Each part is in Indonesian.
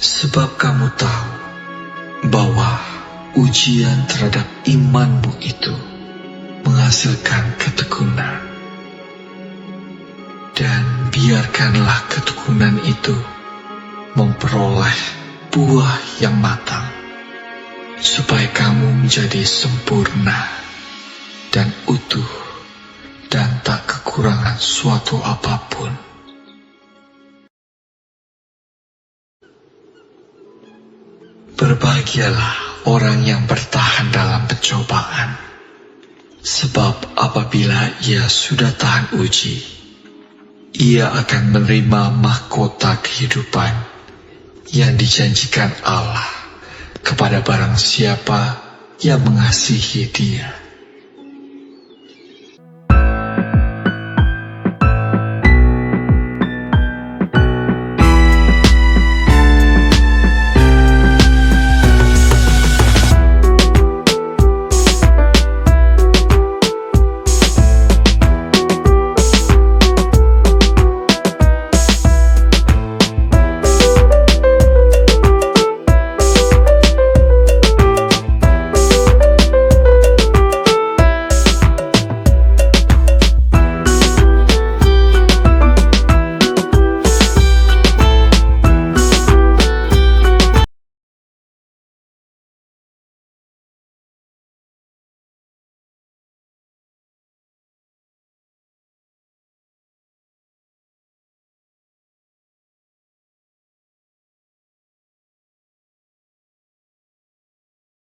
Sebab kamu tahu bahwa ujian terhadap imanmu itu menghasilkan ketekunan. Dan biarkanlah ketekunan itu memperoleh buah yang matang, supaya kamu menjadi sempurna dan utuh dan tak kekurangan suatu apapun. Berbahagialah orang yang bertahan dalam pencobaan, sebab apabila ia sudah tahan uji, ia akan menerima mahkota kehidupan yang dijanjikan Allah kepada barang siapa yang mengasihi Dia.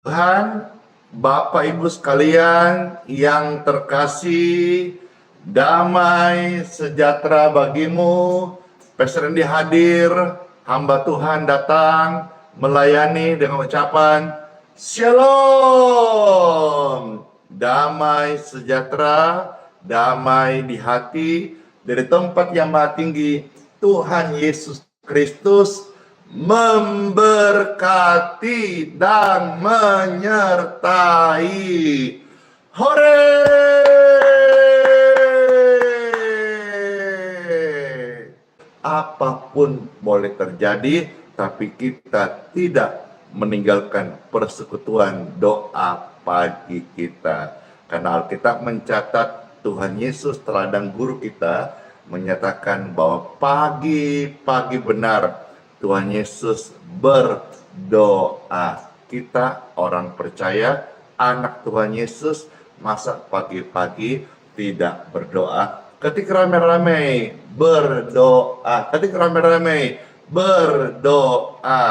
Tuhan, Bapak Ibu sekalian yang terkasih, damai sejahtera bagimu. Pastor Randy hadir, hamba Tuhan datang melayani dengan ucapan Shalom. Damai sejahtera, damai di hati dari tempat yang maha tinggi. Tuhan Yesus Kristus memberkati dan menyertai. Hore! Apapun boleh terjadi, tapi kita tidak meninggalkan persekutuan doa pagi kita. Karena Alkitab mencatat Tuhan Yesus teladan guru kita menyatakan bahwa pagi-pagi benar Tuhan Yesus berdoa. Kita orang percaya, anak Tuhan Yesus, masa pagi-pagi tidak berdoa? Ketika ramai-ramai berdoa. Ketika ramai-ramai berdoa.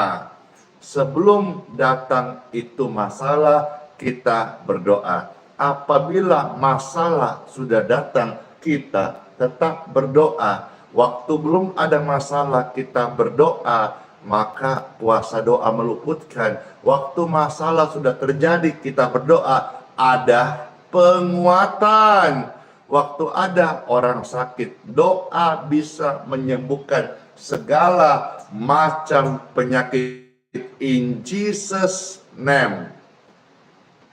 Sebelum datang itu masalah, kita berdoa. Apabila masalah sudah datang, kita tetap berdoa. Waktu belum ada masalah kita berdoa, maka puasa doa meluputkan. Waktu masalah sudah terjadi kita berdoa, ada penguatan. Waktu ada orang sakit, doa bisa menyembuhkan segala macam penyakit. In Jesus' name.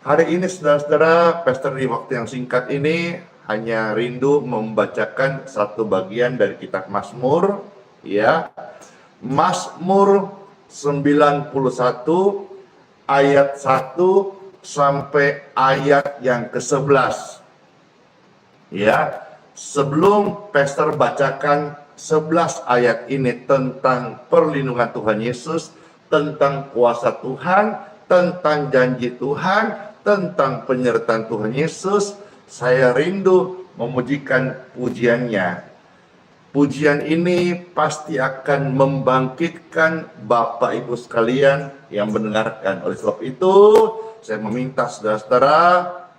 Hari ini saudara-saudara, Pastor di waktu yang singkat ini hanya rindu membacakan satu bagian dari kitab Mazmur, ya. Mazmur 91 ayat 1 sampai ayat yang ke-11. Ya, sebelum Pastor bacakan 11 ayat ini tentang perlindungan Tuhan Yesus, tentang kuasa Tuhan, tentang janji Tuhan, tentang penyertaan Tuhan Yesus, saya rindu memujikan pujiannya. Pujian ini pasti akan membangkitkan Bapak Ibu sekalian yang mendengarkan. Oleh sebab itu, saya meminta saudara-saudara,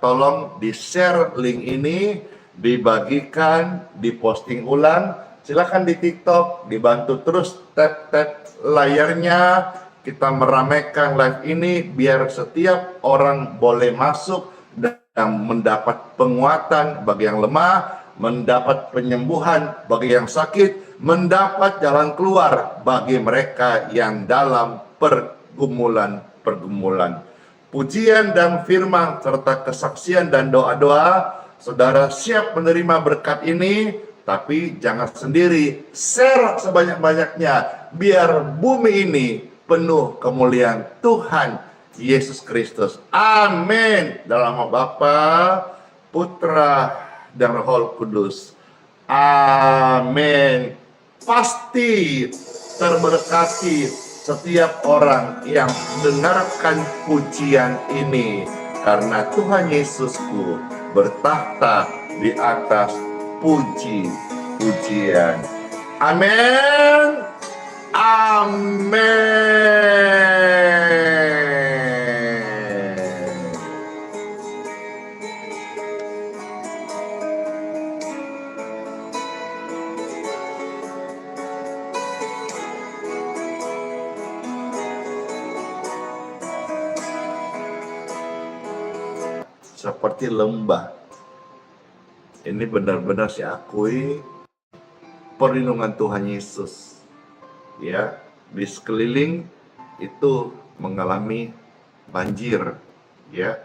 tolong di-share link ini, dibagikan, diposting ulang. Silakan di TikTok, dibantu terus tap-tap layarnya. Kita meramaikan live ini biar setiap orang boleh masuk dan mendapat penguatan bagi yang lemah, mendapat penyembuhan bagi yang sakit, mendapat jalan keluar bagi mereka yang dalam pergumulan-pergumulan. pujian dan firman serta kesaksian dan doa-doa. Saudara siap menerima berkat ini, tapi jangan sendiri, share sebanyak-banyaknya biar bumi ini penuh kemuliaan Tuhan Yesus Kristus. Amin. Dalam nama Bapa, Putra, dan Roh Kudus. Amin. Pasti terberkati setiap orang yang mendengarkan pujian ini, karena Tuhan Yesusku bertahta di atas puji-pujian. Amin. Amin. Seperti lembah. Ini benar-benar saya akui perlindungan Tuhan Yesus. Ya, di sekeliling itu mengalami banjir, ya.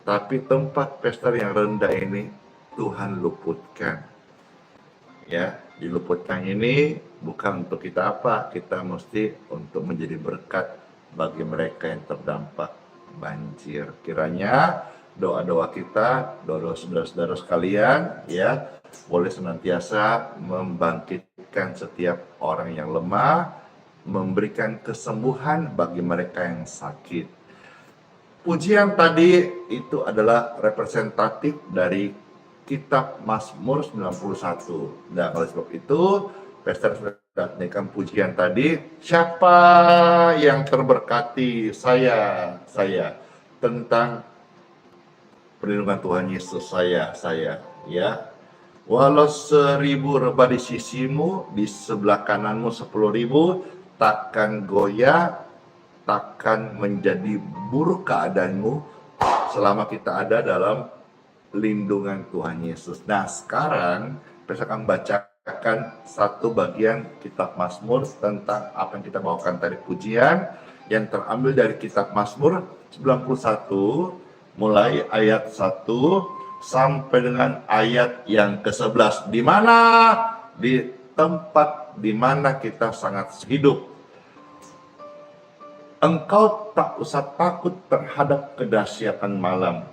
Tapi tempat pesta yang rendah ini Tuhan luputkan. Ya, diluputkan ini bukan untuk kita apa, kita mesti untuk menjadi berkat bagi mereka yang terdampak banjir. Kiranya doa-doa kita, doa-doa saudara-saudara sekalian, ya, boleh senantiasa membangkitkan setiap orang yang lemah, memberikan kesembuhan bagi mereka yang sakit. Pujian tadi itu adalah representatif dari kitab Mazmur 91. Dan oleh sebab itu, Pastor sudah naikkan pujian tadi, siapa yang terberkati? Saya, tentang perlindungan Tuhan Yesus, saya, ya. Walau 1000 rebah di sisimu, di sebelah kananmu 10.000, takkan goyah, takkan menjadi buruk keadaanmu selama kita ada dalam lindungan Tuhan Yesus. Nah, sekarang saya akan bacakan satu bagian kitab Mazmur tentang apa yang kita bawakan tadi, pujian yang terambil dari kitab Mazmur 91, mulai ayat 1 sampai dengan ayat yang ke-11, di mana di tempat di mana kita sangat hidup. Engkau tak usah takut terhadap kedahsyatan malam,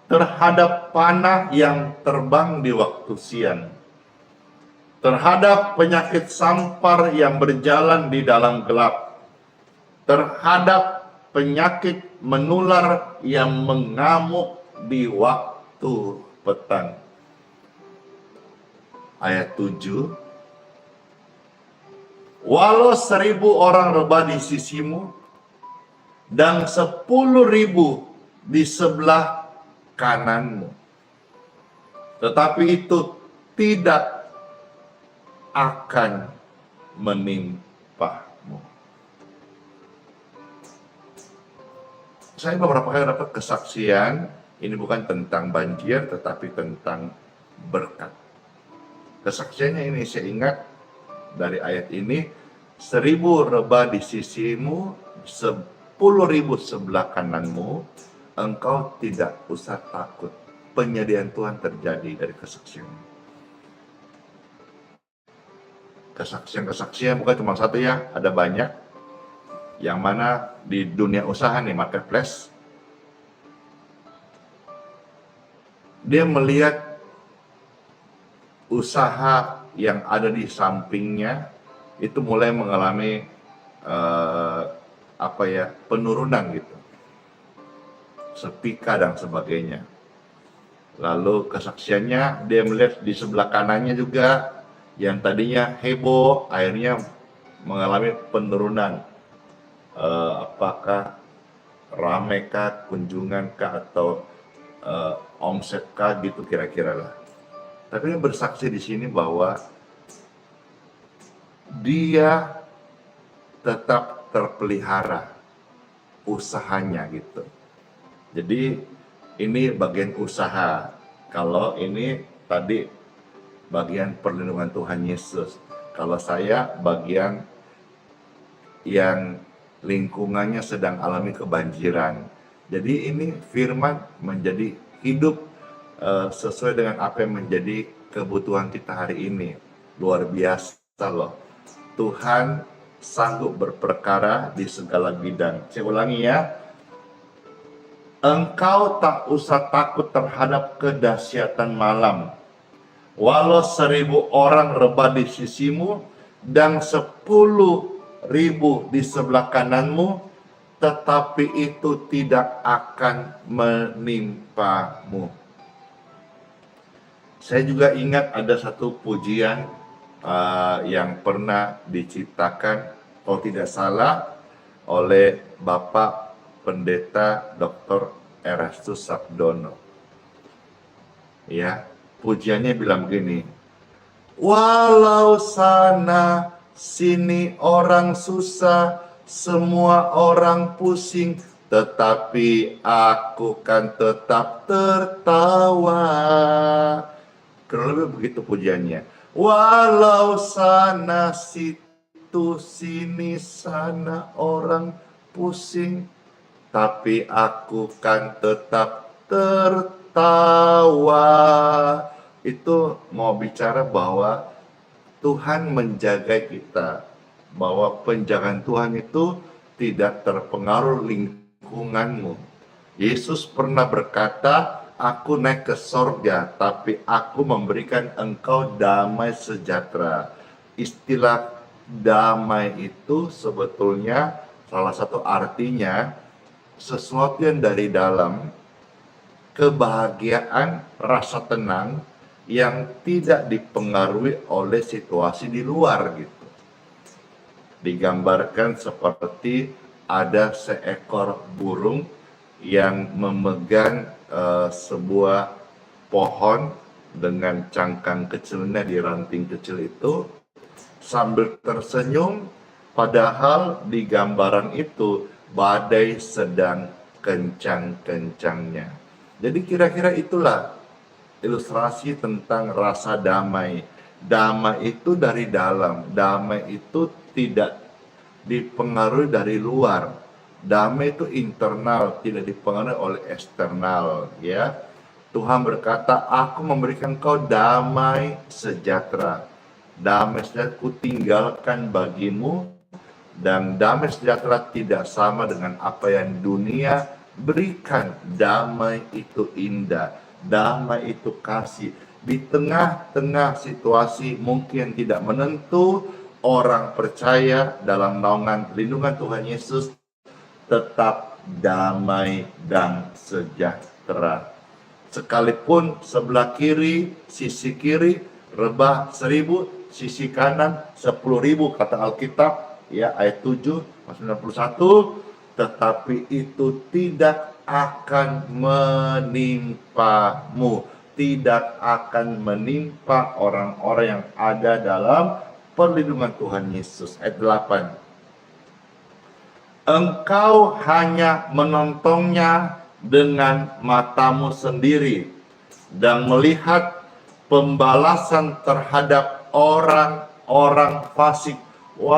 terhadap panah yang terbang di waktu siang, terhadap penyakit sampar yang berjalan di dalam gelap, terhadap penyakit menular yang mengamuk di waktu petang. Ayat 7. Walau 1000 orang rebah di sisimu dan 10.000 di sebelah kananmu, tetapi itu tidak akan menimpamu. Saya beberapa kali dapat kesaksian, ini bukan tentang banjir, tetapi tentang berkat. Kesaksiannya ini saya ingat dari ayat ini, 1000 rebah di sisimu, 10.000 sebelah kananmu, engkau tidak usah takut. Penyediaan Tuhan terjadi dari kesaksian. Kesaksian bukan cuma satu ya, ada banyak. Yang mana di dunia usaha nih, marketplace, dia melihat usaha yang ada di sampingnya itu mulai mengalami penurunan gitu, sepika dan sebagainya. Lalu kesaksiannya dia melihat di sebelah kanannya juga yang tadinya heboh akhirnya mengalami penurunan. Apakah ramekah, kunjungankah, atau omsetkah gitu kira-kira lah. Tapi dia bersaksi di sini bahwa dia tetap terpelihara usahanya gitu. Jadi ini bagian usaha. Kalau ini tadi bagian perlindungan Tuhan Yesus. Kalau saya bagian yang lingkungannya sedang alami kebanjiran. Jadi ini firman menjadi hidup sesuai dengan apa yang menjadi kebutuhan kita hari ini. Luar biasa loh. Tuhan sanggup berperkara di segala bidang. Saya ulangi ya. Engkau tak usah takut terhadap kedahsyatan malam. Walau 1000 orang rebah di sisimu dan 10.000 di sebelah kananmu, tetapi itu tidak akan menimpamu. Saya juga ingat ada satu pujian yang pernah diciptakan, kalau tidak salah, oleh Bapak Pendeta Dr. Erastus Sabdono. Ya, pujiannya bilang begini, walau sana sini orang susah, semua orang pusing, tetapi aku kan tetap tertawa. Kurang lebih begitu pujiannya. Walau sana situ sini sana orang pusing, tapi aku kan tetap tertawa. Itu mau bicara bahwa Tuhan menjaga kita, bahwa penjagaan Tuhan itu tidak terpengaruh lingkunganmu. Yesus pernah berkata, aku naik ke sorga, tapi aku memberikan engkau damai sejahtera. Istilah damai itu sebetulnya salah satu artinya sesuatu yang dari dalam, kebahagiaan, rasa tenang yang tidak dipengaruhi oleh situasi di luar gitu. Digambarkan seperti ada seekor burung yang memegang sebuah pohon dengan cangkang kecilnya di ranting kecil itu sambil tersenyum, padahal di gambaran itu badai sedang kencang-kencangnya. Jadi kira-kira itulah ilustrasi tentang rasa damai. Damai itu dari dalam, damai itu tidak dipengaruhi dari luar. Damai itu internal, tidak dipengaruhi oleh eksternal, ya. Tuhan berkata, aku memberikan kau damai sejahtera. Damai sejahtera ku tinggalkan bagimu, dan damai sejahtera tidak sama dengan apa yang dunia berikan. Damai itu indah, damai itu kasih. Di tengah-tengah situasi mungkin tidak menentu, orang percaya dalam naungan lindungan Tuhan Yesus tetap damai dan sejahtera. Sekalipun sebelah kiri, sisi kiri rebah 1000, sisi kanan 10.000 kata Alkitab, ya, ayat 7 91, tetapi itu tidak akan menimpamu, tidak akan menimpa orang-orang yang ada dalam perlindungan Tuhan Yesus. Ayat 8. Engkau hanya menontonnya dengan matamu sendiri dan melihat pembalasan terhadap orang-orang fasik. Wow,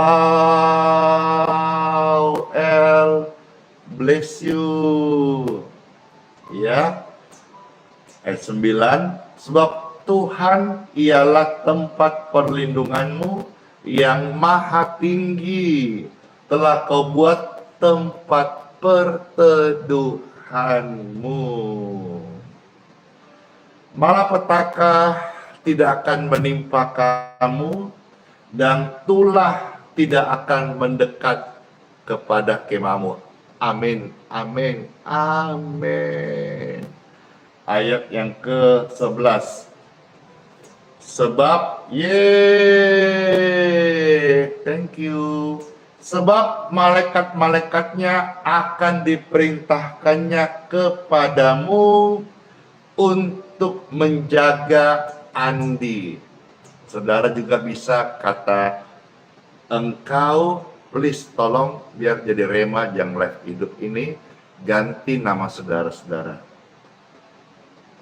El, bless you. Ya. Ayat 9, sebab Tuhan ialah tempat perlindunganmu yang maha tinggi, telah kau buat tempat perteduhanmu. Malapetaka tidak akan menimpa kamu, dan tulah tidak akan mendekat kepada kemahmu. Amin, amin, amin. Ayat yang ke-11. Sebab, thank you. Sebab malaikat-malaikatnya akan diperintahkannya kepadamu untuk menjaga Andi. Saudara juga bisa kata engkau, please tolong biar jadi rema yang live hidup ini, ganti nama saudara-saudara.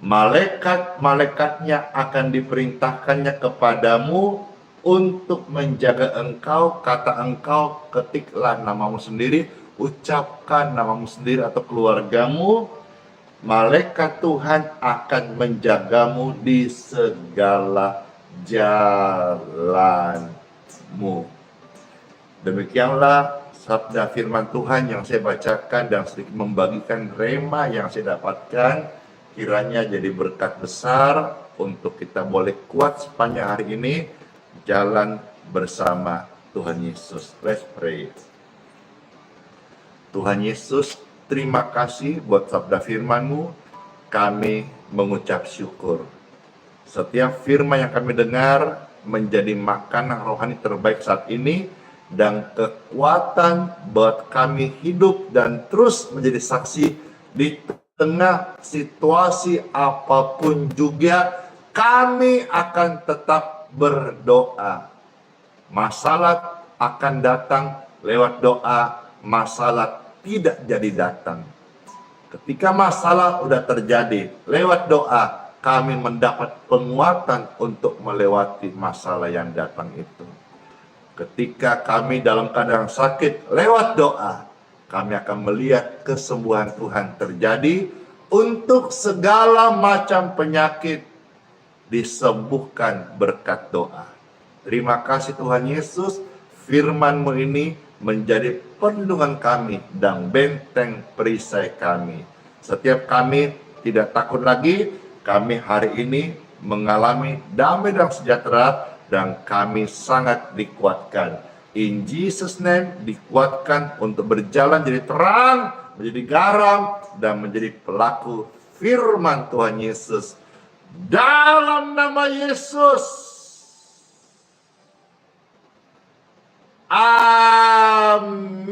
Malaikat-malaikatnya akan diperintahkannya kepadamu untuk menjaga engkau, kata engkau, ketiklah namamu sendiri, ucapkan namamu sendiri atau keluargamu, malaikat Tuhan akan menjagamu di segala jalanmu. Demikianlah sabda firman Tuhan yang saya bacakan dan sedikit membagikan rema yang saya dapatkan. Kiranya jadi berkat besar untuk kita boleh kuat sepanjang hari ini jalan bersama Tuhan Yesus. Let's pray. Tuhan Yesus, terima kasih buat sabda firman-Mu. Kami mengucap syukur. Setiap firman yang kami dengar menjadi makanan rohani terbaik saat ini dan kekuatan buat kami hidup dan terus menjadi saksi di tengah situasi apapun juga. Kami akan tetap berdoa. Masalah akan datang lewat doa, masalah tidak jadi datang. Ketika masalah udah terjadi, lewat doa kami mendapat penguatan untuk melewati masalah yang datang itu. Ketika kami dalam keadaan sakit, lewat doa kami akan melihat kesembuhan Tuhan terjadi. Untuk segala macam penyakit disembuhkan berkat doa. Terima kasih Tuhan Yesus, firman-Mu ini menjadi perlindungan kami dan benteng perisai kami. Setiap kami tidak takut lagi, kami hari ini mengalami damai dan sejahtera dan kami sangat dikuatkan. In Jesus name, dikuatkan untuk berjalan jadi terang, menjadi garam, dan menjadi pelaku firman Tuhan Yesus. Dalam nama Yesus. Amin.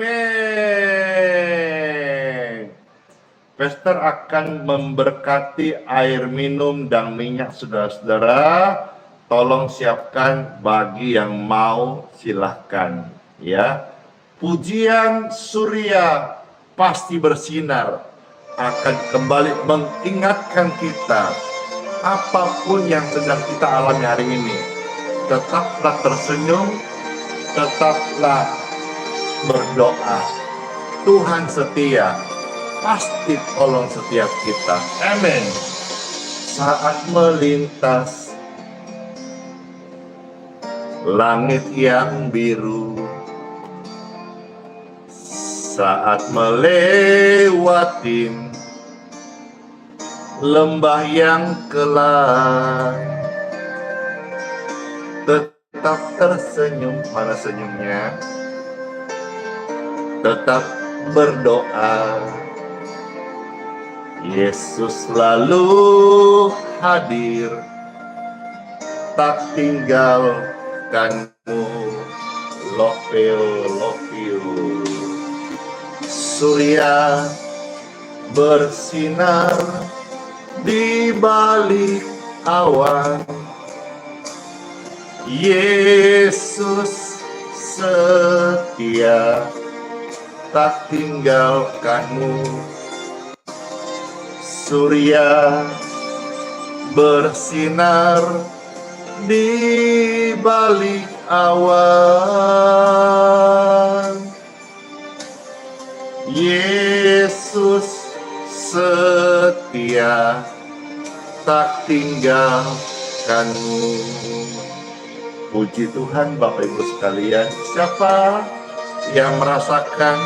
Pastor akan memberkati air minum dan minyak saudara-saudara. Tolong siapkan bagi yang mau, silahkan ya. Pujian Surya pasti bersinar akan kembali mengingatkan kita apapun yang sedang kita alami hari ini. Tetaplah tersenyum, tetaplah berdoa. Tuhan setia, pasti tolong setiap kita. Amin. Saat melintas langit yang biru, saat melewatin lembah yang kelam, tetap tersenyum. Mana senyumnya? Tetap berdoa. Yesus selalu hadir, tak tinggalkanmu. Love you, love you. Surya bersinar di balik awan. Yesus setia, tak tinggalkanmu. Surya bersinar di balik awan. Yesus setia, tak tinggalkanmu. Puji Tuhan Bapak Ibu sekalian. Siapa yang merasakan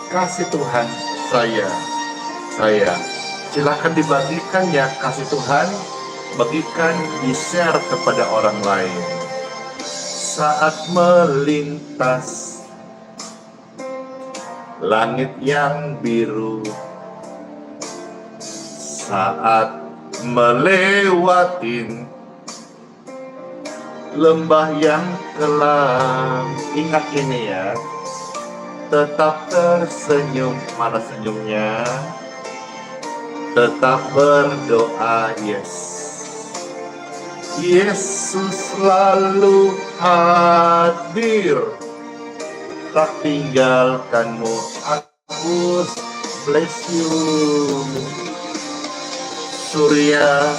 kasih Tuhan? Saya. Silakan dibagikan ya kasih Tuhan. Bagikan, di-share kepada orang lain. Saat melintas langit yang biru, saat melewatin lembah yang kelam. Ingat ini ya, tetap tersenyum. Mana senyumnya? Tetap berdoa. Yesus selalu hadir, tak tinggalkanmu. Agus, bless you. Surya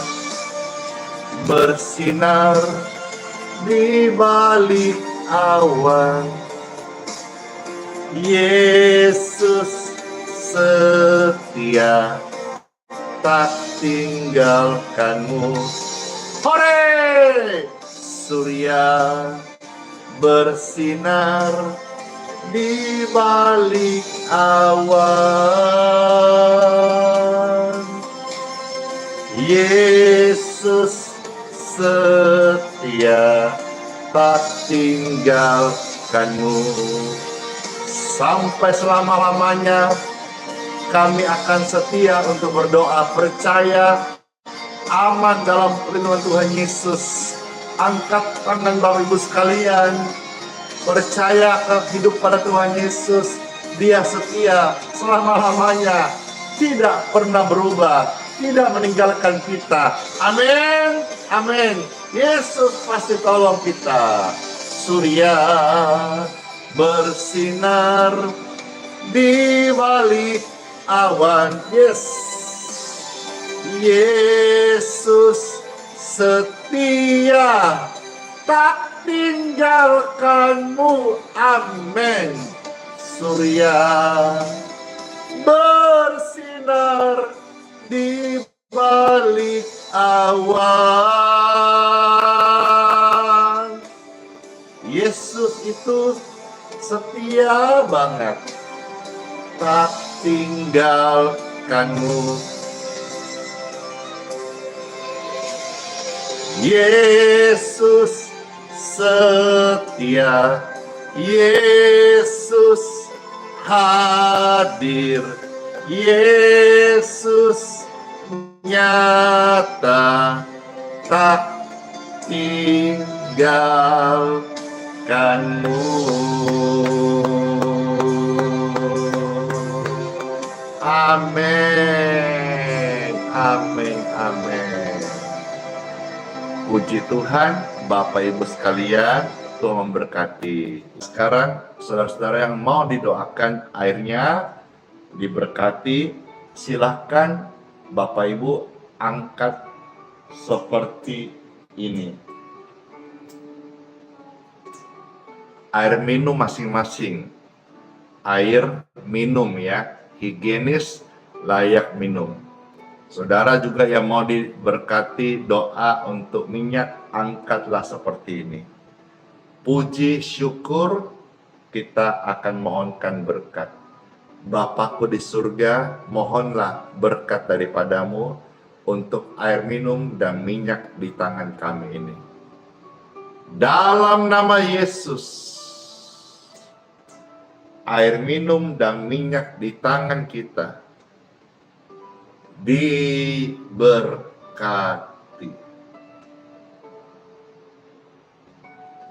bersinar di balik awan. Yesus setia, tak tinggalkanmu. Hore! Surya bersinar di balik awan. Yesus setia, tak tinggalkanmu. Sampai selama-lamanya kami akan setia untuk berdoa, percaya, aman dalam perlindungan Tuhan Yesus. Angkat tangan Bapak Ibu sekalian, percaya hidup pada Tuhan Yesus. Dia setia selama-lamanya, tidak pernah berubah, tidak meninggalkan kita. Amin, amin. Yesus pasti tolong kita. Surya bersinar di balik awan. Yesus setia, tak tinggalkanmu. Amin. Surya bersinar di balik awan. Yesus itu setia banget, tak tinggalkanmu. Yesus setia, Yesus hadir, Yesus nyata, tak tinggalkanmu. Amin, amin, amin. Puji Tuhan, Bapak Ibu sekalian, Tuhan memberkati. Sekarang saudara-saudara yang mau didoakan airnya diberkati, silahkan Bapak Ibu angkat seperti ini. Air minum masing-masing. Air minum ya, higienis, layak minum. Saudara juga yang mau diberkati doa untuk minyak, angkatlah seperti ini. Puji syukur kita akan mohonkan berkat. Bapakku di surga, mohonlah berkat daripadamu untuk air minum dan minyak di tangan kami ini. Dalam nama Yesus, air minum dan minyak di tangan kita diberkati.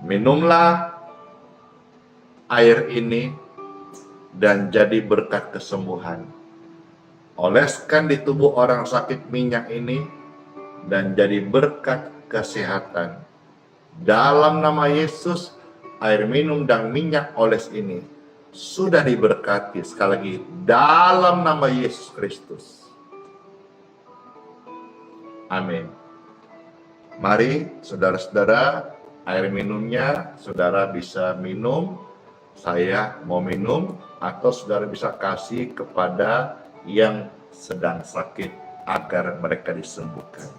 Minumlah air ini dan jadi berkat kesembuhan. Oleskan di tubuh orang sakit minyak ini dan jadi berkat kesehatan. Dalam nama Yesus, air minum dan minyak oles ini sudah diberkati. Sekali lagi, dalam nama Yesus Kristus. Amin. Mari saudara-saudara, air minumnya saudara bisa minum. Saya mau minum, atau saudara bisa kasih kepada yang sedang sakit agar mereka disembuhkan.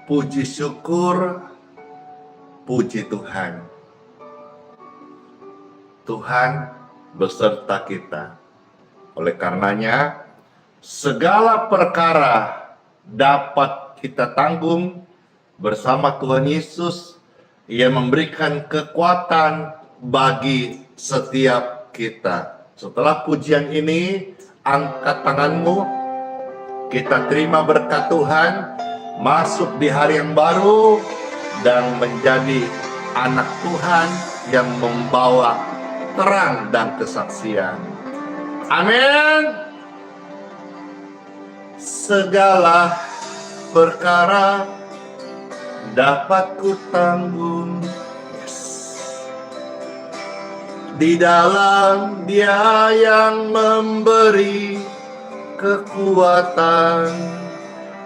Puji syukur, puji Tuhan. Tuhan beserta kita. Oleh karenanya, segala perkara dapat kita tanggung bersama Tuhan Yesus. Ia memberikan kekuatan bagi setiap kita. Setelah pujian ini, angkat tanganmu. Kita terima berkat Tuhan. masuk di hari yang baru dan menjadi anak Tuhan yang membawa terang dan kesaksian. Amin. Segala perkara dapat ku tanggung di dalam Dia yang memberi kekuatan.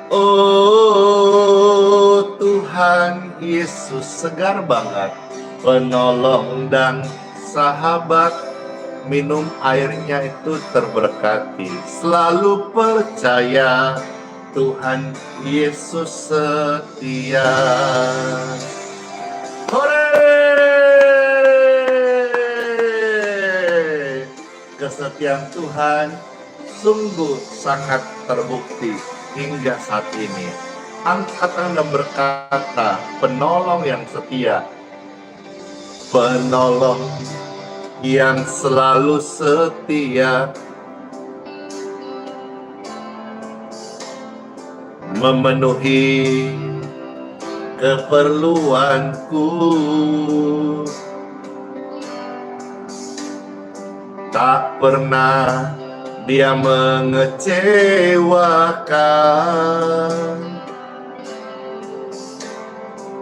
Oh Tuhan Yesus segar banget, penolong dan sahabat. Minum airnya itu terberkati. Selalu percaya Tuhan Yesus setia. Hore! Kesetiaan Tuhan sungguh sangat terbukti hingga saat ini. Angkat tangan dan berkata, penolong yang setia, penolong yang selalu setia, memenuhi keperluanku. Tak pernah Dia mengecewakan.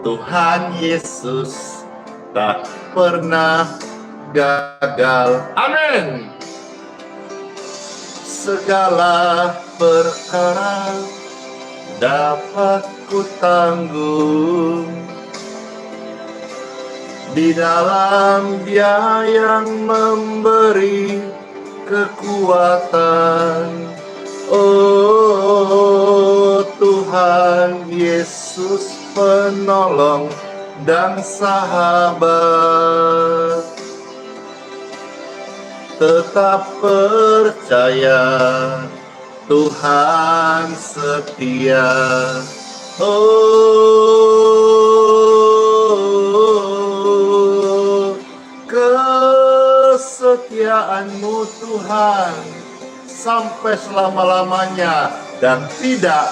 Tuhan Yesus tak pernah gagal. Amin. Segala perkara dapat ku tanggung di dalam Dia yang memberi kekuatan. Oh Tuhan Yesus, penolong dan sahabat. Tetap percaya Tuhan setia. Oh, kesetiaan-Mu Tuhan sampai selama-lamanya dan tidak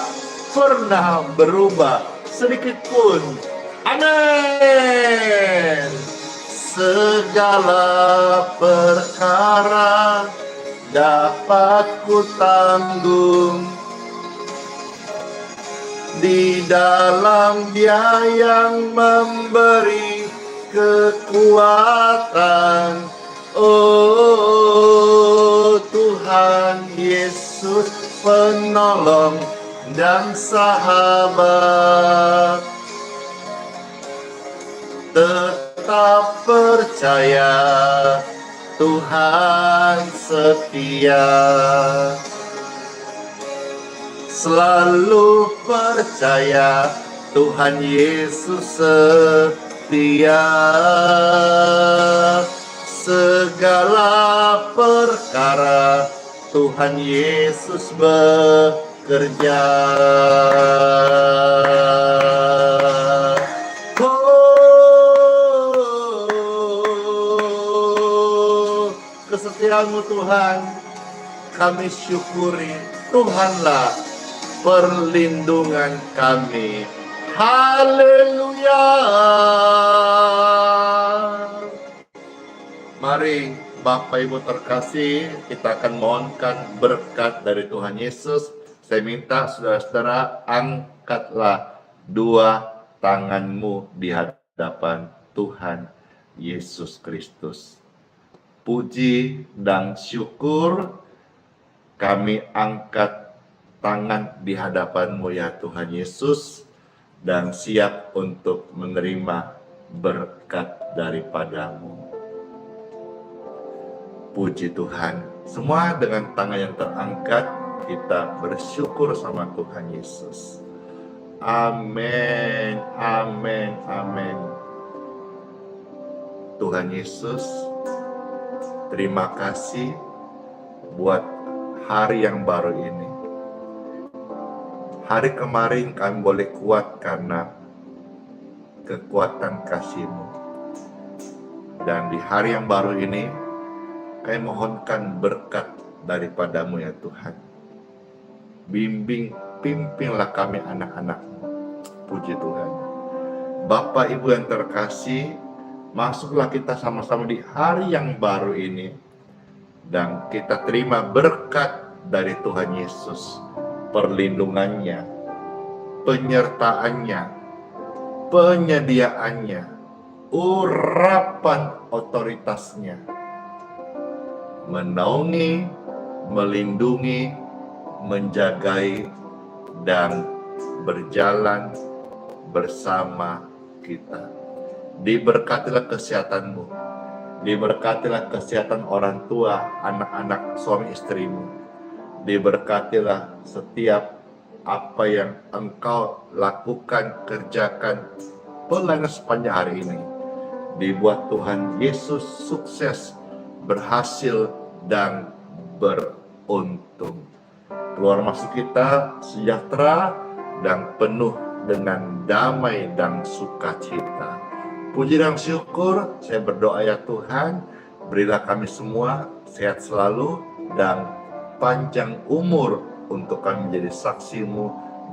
pernah berubah sedikit pun. Amin. Segala perkara dapat ku tanggung di dalam Dia yang memberi kekuatan. Oh Tuhan Yesus, penolong dan sahabat. Tetap percaya Tuhan setia. Selalu percaya Tuhan Yesus setia. Segala perkara Tuhan Yesus bekerja. Kesetiaan-Mu Tuhan kami syukuri. Tuhanlah perlindungan kami. Haleluya. Mari Bapak Ibu terkasih, kita akan mohonkan berkat dari Tuhan Yesus. Saya minta saudara-saudara angkatlah dua tanganmu di hadapan Tuhan Yesus Kristus. Puji dan syukur kami angkat tangan di hadapan-Mu ya Tuhan Yesus, dan siap untuk menerima berkat daripada-Mu. Puji Tuhan. Semua dengan tangan yang terangkat, kita bersyukur sama Tuhan Yesus. Amin, amin, amin. Tuhan Yesus, terima kasih buat hari yang baru ini. Hari kemarin kami boleh kuat karena kekuatan kasih-Mu. Dan di hari yang baru ini, kami mohonkan berkat daripada-Mu ya Tuhan. Bimbing pimpinlah kami anak-anak. Puji Tuhan. Bapak Ibu yang terkasih, masuklah kita sama-sama di hari yang baru ini, dan kita terima berkat dari Tuhan Yesus, perlindungannya, penyertaannya, penyediaannya, urapan otoritasnya, menaungi, melindungi, menjagai, dan berjalan bersama kita. Diberkatilah kesehatanmu, diberkatilah kesehatan orang tua, anak-anak, suami istrimu, diberkatilah setiap apa yang engkau lakukan, kerjakan, pelayanan sepanjang hari ini. Dibuat Tuhan Yesus sukses, berhasil, dan beruntung. Keluar masuk kita sejahtera dan penuh dengan damai dan sukacita. Puji dan syukur, saya berdoa ya Tuhan, berilah kami semua sehat selalu dan panjang umur untuk kami menjadi saksi-Mu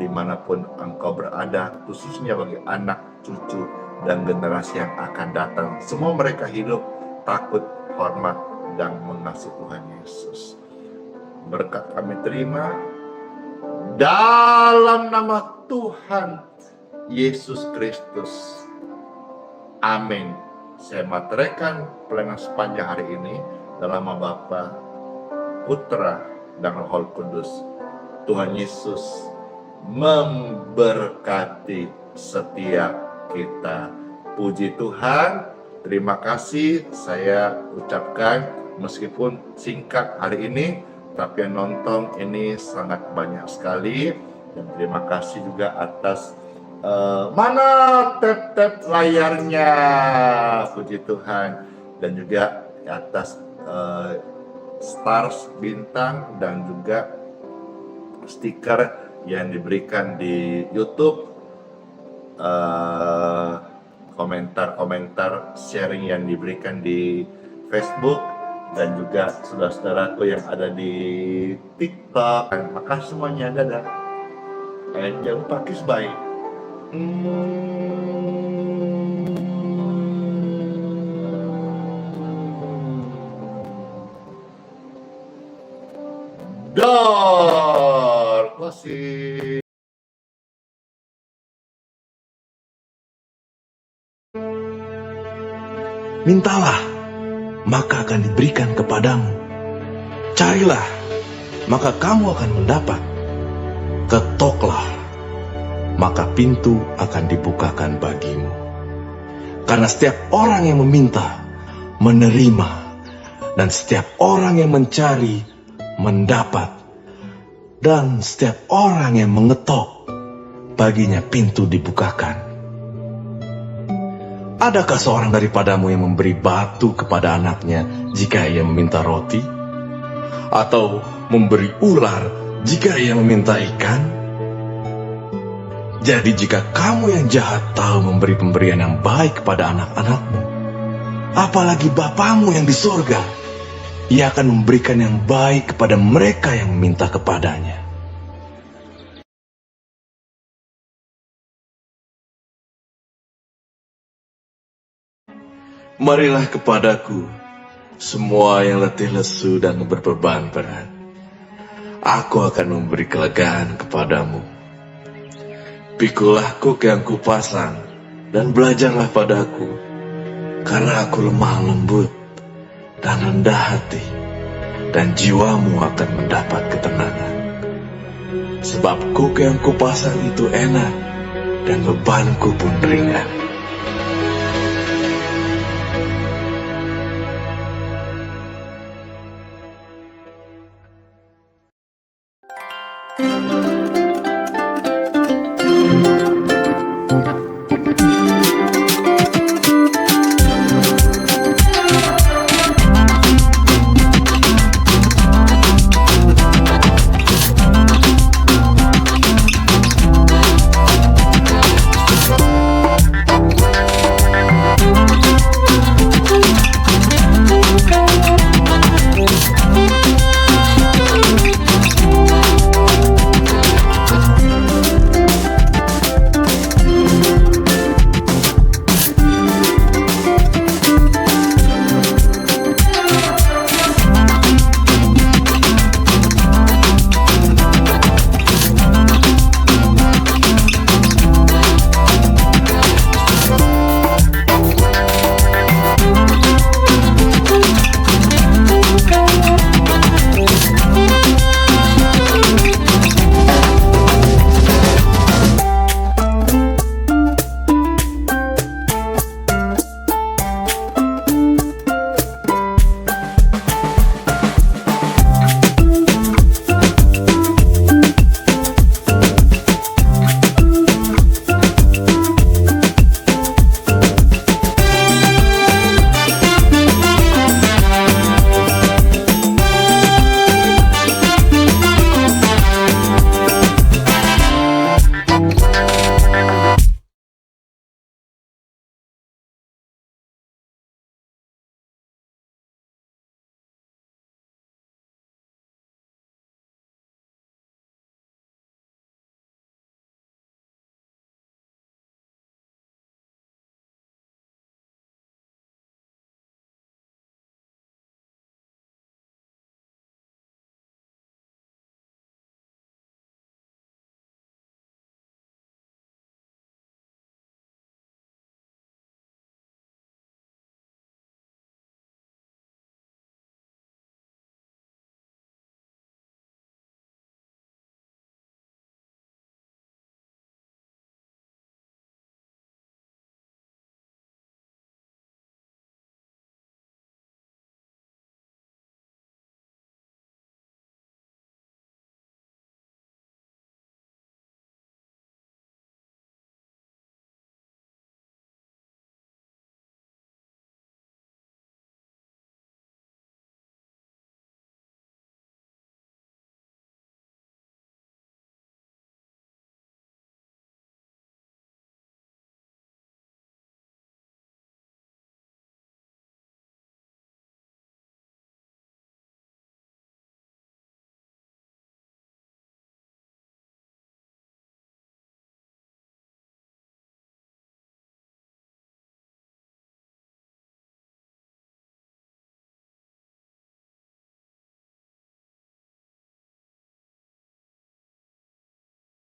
dimanapun Engkau berada, khususnya bagi anak, cucu, dan generasi yang akan datang. Semua mereka hidup takut, hormat, dan mengasihi Tuhan Yesus. Berkat kami terima dalam nama Tuhan Yesus Kristus. Amin. Saya materaikan pelayanan sepanjang hari ini dalam nama Bapa, Putra, dan Roh Kudus. Tuhan Yesus memberkati setiap kita. Puji Tuhan. Terima kasih saya ucapkan, meskipun singkat hari ini, tapi yang nonton ini sangat banyak sekali. Dan terima kasih juga atas mana tap-tap layarnya, puji Tuhan. Dan juga atas stars, bintang, dan juga stiker yang diberikan di YouTube, komentar-komentar, sharing yang diberikan di Facebook, dan juga saudara-saudaraku yang ada di TikTok. Makasih semuanya, dadah. Dan jangan lupa kiss bye. Door closing. Mintalah, maka akan diberikan kepadamu. Carilah, maka kamu akan mendapat. Ketoklah, maka pintu akan dibukakan bagimu. Karena setiap orang yang meminta, menerima, dan setiap orang yang mencari, mendapat. Dan setiap orang yang mengetok, baginya pintu dibukakan. Adakah seorang daripadamu yang memberi batu kepada anaknya jika ia meminta roti? Atau memberi ular jika ia meminta ikan? Jadi jika kamu yang jahat tahu memberi pemberian yang baik kepada anak-anakmu, apalagi Bapamu yang di surga, Ia akan memberikan yang baik kepada mereka yang meminta kepadanya. Marilah kepadaku, semua yang letih lesu dan berbeban berat. Aku akan memberi kelegaan kepadamu. Pikulah kuk yang kupasang, dan belajarlah padaku, karena aku lemah lembut dan rendah hati, dan jiwamu akan mendapat ketenangan. Sebab kuk yang kupasang itu enak, dan bebanku pun ringan.